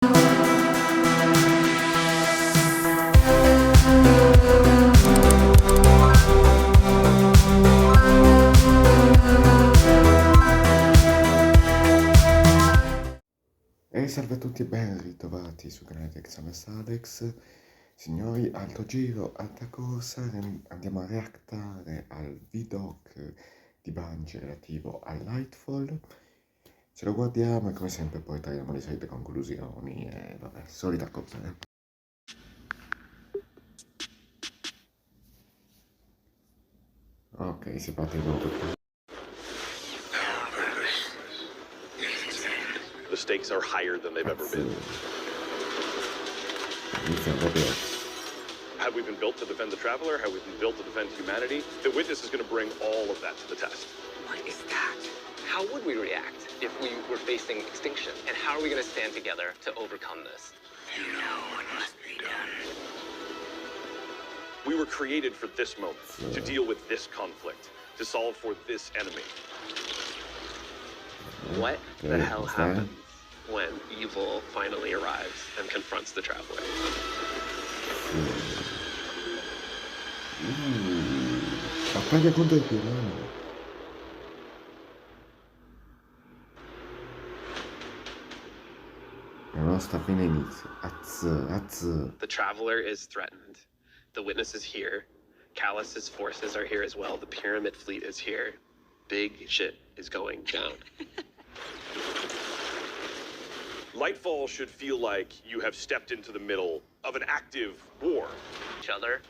E salve a tutti e ben ritrovati su canale di Alex. Signori, alto giro, alta corsa, andiamo a reactare al VDoc di Bungie relativo al Lightfall. Ce lo guardiamo e come sempre poi traiamo le solite conclusioni e vabbè, solita cosa, Ok, si parte tutto. The stakes are higher than they've ever been. Have we been built to defend the Traveler? Have we been built to defend humanity? The Witness is going to bring all of that to the test. What is that? How would we react if we were facing extinction? And how are we going to stand together to overcome this? You know what must be done. We were created for this moment, to deal with this conflict, to solve for this enemy. What the hell happens when evil finally arrives and confronts the Traveler? Battaglia contro il pirano. La nostra fine inizia. The Traveler is threatened. The Witness is here. Callus's forces are here as well. The Pyramid fleet is here. Big shit is going down. Lightfall should feel like you have stepped into the middle of an active war. Each other.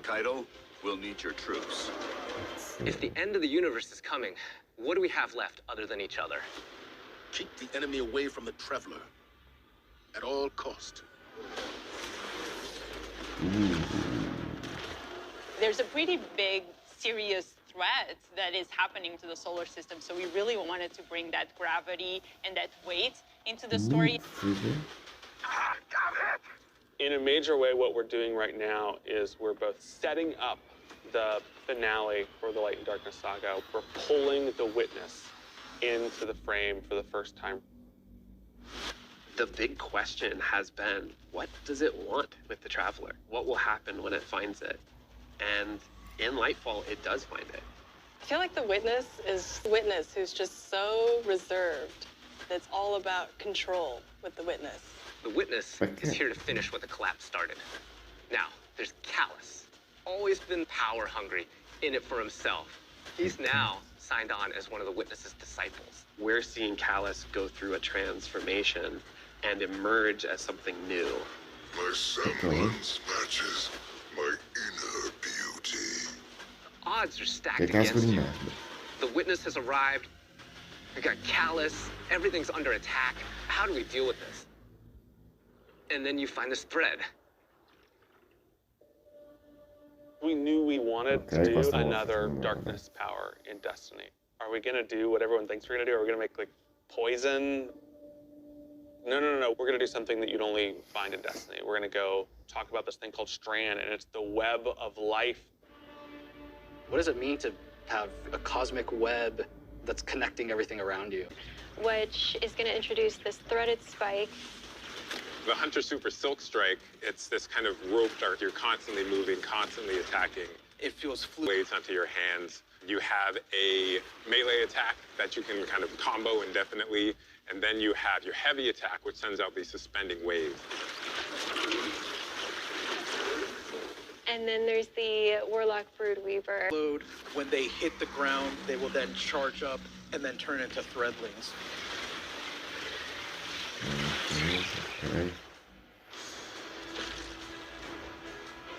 Kaido, we'll need your troops. If the end of the universe is coming, what do we have left other than each other? Keep the enemy away from the Traveler. At all cost. There's a pretty big, serious threat that is happening to the solar system, so we really wanted to bring that gravity and that weight into the story. In a major way, what we're doing right now is we're both setting up the finale for the Light and Darkness saga. We're pulling the Witness into the frame for the first time. The big question has been, what does it want with the Traveler? What will happen when it finds it? And in Lightfall, it does find it. I feel like the Witness is the Witness who's just so reserved. It's all about control with the Witness. The Witness is here to finish what the collapse started. Now, there's Callus. Always been power hungry, in it for himself. He's now signed on as one of the Witness's disciples. We're seeing Callus go through a transformation and emerge as something new. My semblance matches my inner beauty. Odds are stacked against you. The Witness has arrived. We got Callus. Everything's under attack. How do we deal with this? And then you find this thread. We knew we wanted to do another darkness power in Destiny. Are we gonna do what everyone thinks we're gonna do? Are we gonna make like poison? No. We're gonna do something that you'd only find in Destiny. We're gonna go talk about this thing called Strand, and it's the web of life. What does it mean to have a cosmic web that's connecting everything around you? Which is going to introduce this threaded spike. The Hunter Super Silk Strike, it's this kind of rope dart. You're constantly moving, constantly attacking. It feels fluid. Blades onto your hands. You have a melee attack that you can kind of combo indefinitely, and then you have your heavy attack, which sends out these suspending waves. And then there's the Warlock Broodweaver. When they hit the ground, they will then charge up and then turn into threadlings. Okay.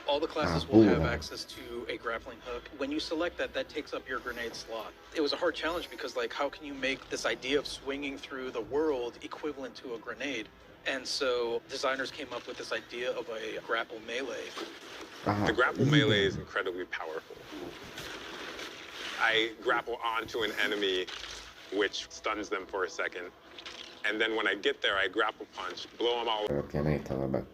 All the classes will have access to a grappling hook. When you select that, that takes up your grenade slot. It was a hard challenge because, like, how can you make this idea of swinging through the world equivalent to a grenade? And so designers came up with this idea of a grapple melee. The grapple melee is incredibly powerful. I grapple onto an enemy, which stuns them for a second. And then when I get there, I grapple punch, blow them all. Pianeta, vabbè.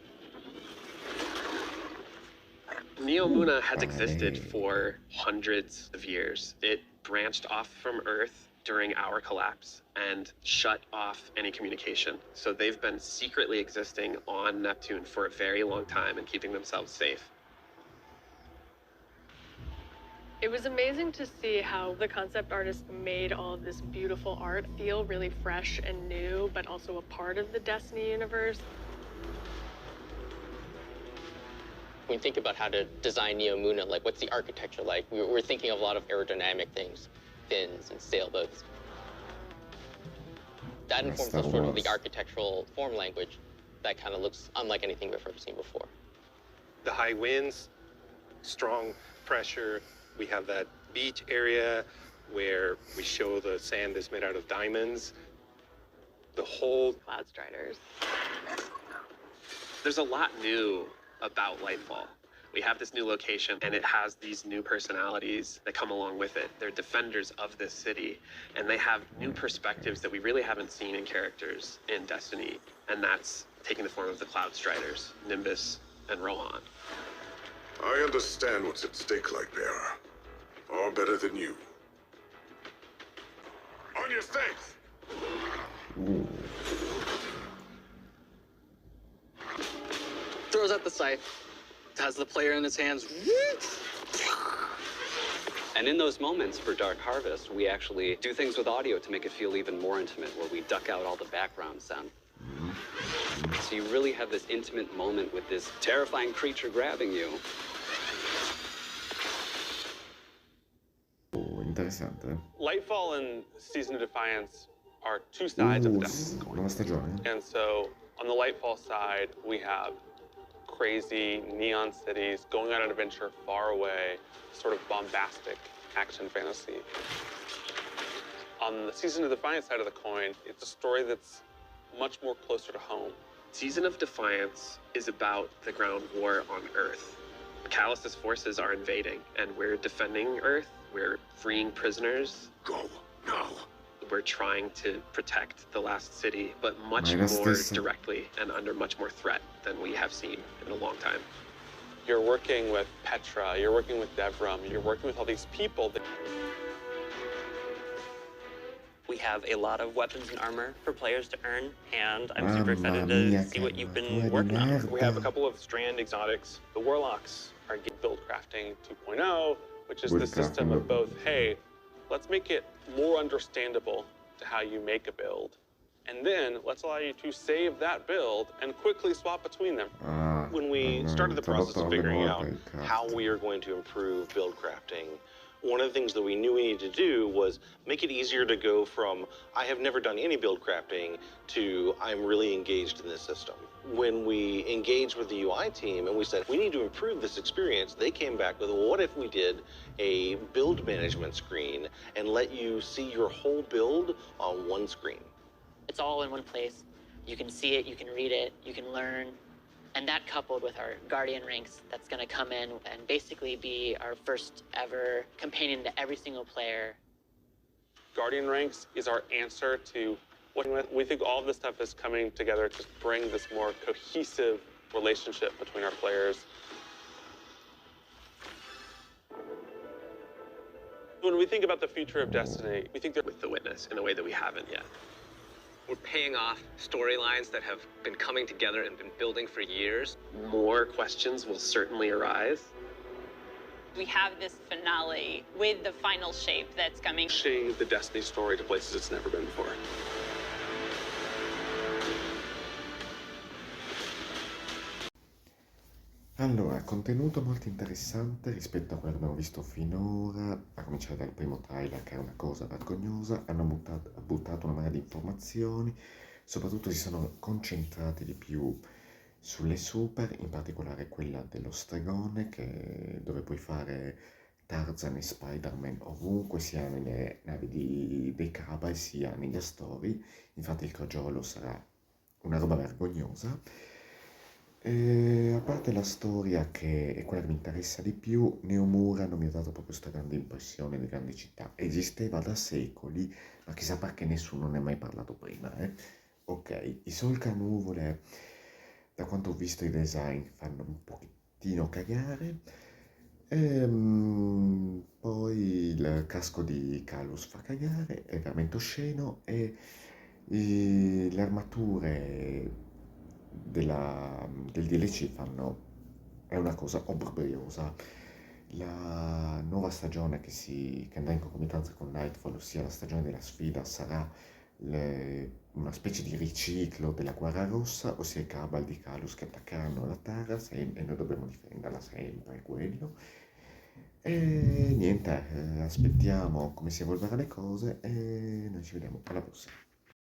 Neomuna has existed for hundreds of years. It branched off from Earth during our collapse and shut off any communication. So they've been secretly existing on Neptune for a very long time and keeping themselves safe. It was amazing to see how the concept artist made all of this beautiful art feel really fresh and new, but also a part of the Destiny universe. When we think about how to design Neo Muna, like what's the architecture like? We're thinking of a lot of aerodynamic things, fins and sailboats. That informs the sort of the architectural form language that kind of looks unlike anything we've ever seen before. The high winds, strong pressure. We have that beach area where we show the sand is made out of diamonds. The whole Cloud Striders. There's a lot new about Lightfall. We have this new location, and it has these new personalities that come along with it. They're defenders of this city, and they have new perspectives that we really haven't seen in characters in Destiny, and that's taking the form of the Cloud Striders, Nimbus, and Rohan. I understand what's at stake, Lightbearer. Far better than you. On your face! Throws out the scythe, has the player in his hands. And in those moments for Dark Harvest, we actually do things with audio to make it feel even more intimate, where we duck out all the background sound. So you really have this intimate moment with this terrifying creature grabbing you. Interessante. Lightfall and Season of Defiance are two sides of the Destiny coin. Nuova stagione. And so on the Lightfall side, we have crazy neon cities going on an adventure far away, sort of bombastic action fantasy. On the Season of Defiance side of the coin, it's a story that's much more closer to home. Season of Defiance is about the ground war on Earth. Callus's forces are invading, and we're defending Earth. We're freeing prisoners. Go, now. We're trying to protect the last city, but much more directly and under much more threat than we have seen in a long time. You're working with Petra, you're working with Devram, you're working with all these people that... We have a lot of weapons and armor for players to earn, and I'm super excited to see what you've been working on. We have a couple of strand exotics. The Warlocks are build crafting 2.0, which is the system of both, hey, let's make it more understandable to how you make a build. And then let's allow you to save that build and quickly swap between them. When we started the process of figuring out how we are going to improve build crafting, one of the things that we knew we needed to do was make it easier to go from, I have never done any build crafting, to I'm really engaged in this system. When we engaged with the UI team and we said, we need to improve this experience, they came back with, well, what if we did a build management screen and let you see your whole build on one screen? It's all in one place. You can see it, you can read it, you can learn. And that coupled with our Guardian ranks that's going to come in and basically be our first ever companion to every single player. Guardian ranks is our answer to what we think all of this stuff is coming together to bring this more cohesive relationship between our players. When we think about the future of Destiny, we think that with the Witness in a way that we haven't yet. We're paying off storylines that have been coming together and been building for years. More questions will certainly arise. We have this finale with the final shape that's coming. Pushing the Destiny story to places it's never been before. Allora, contenuto molto interessante rispetto a quello che abbiamo visto finora, a cominciare dal primo trailer che è una cosa vergognosa. Hanno buttato una marea di informazioni, soprattutto si sono concentrati di più sulle super, in particolare quella dello stregone, dove puoi fare Tarzan e Spider-Man ovunque, sia nelle navi dei Caba sia negli Astori. Infatti il crogiolo sarà una roba vergognosa. A parte la storia, che è quella che mi interessa di più, Neomura non mi ha dato proprio questa grande impressione delle grandi città. Esisteva da secoli, ma chissà perché nessuno ne ha mai parlato prima, Ok, i solca nuvole, da quanto ho visto i design, fanno un pochettino cagare. Poi il casco di Calus fa cagare, è veramente osceno e le armature del DLC è una cosa obbrobriosa. La nuova stagione che andrà in concomitanza con Nightfall, ossia la stagione della sfida, sarà una specie di riciclo della Guerra Rossa, ossia i Cabal di Calus che attaccheranno la Terra e noi dobbiamo difenderla sempre, quello. E niente, aspettiamo come si evolveranno le cose e noi ci vediamo alla prossima.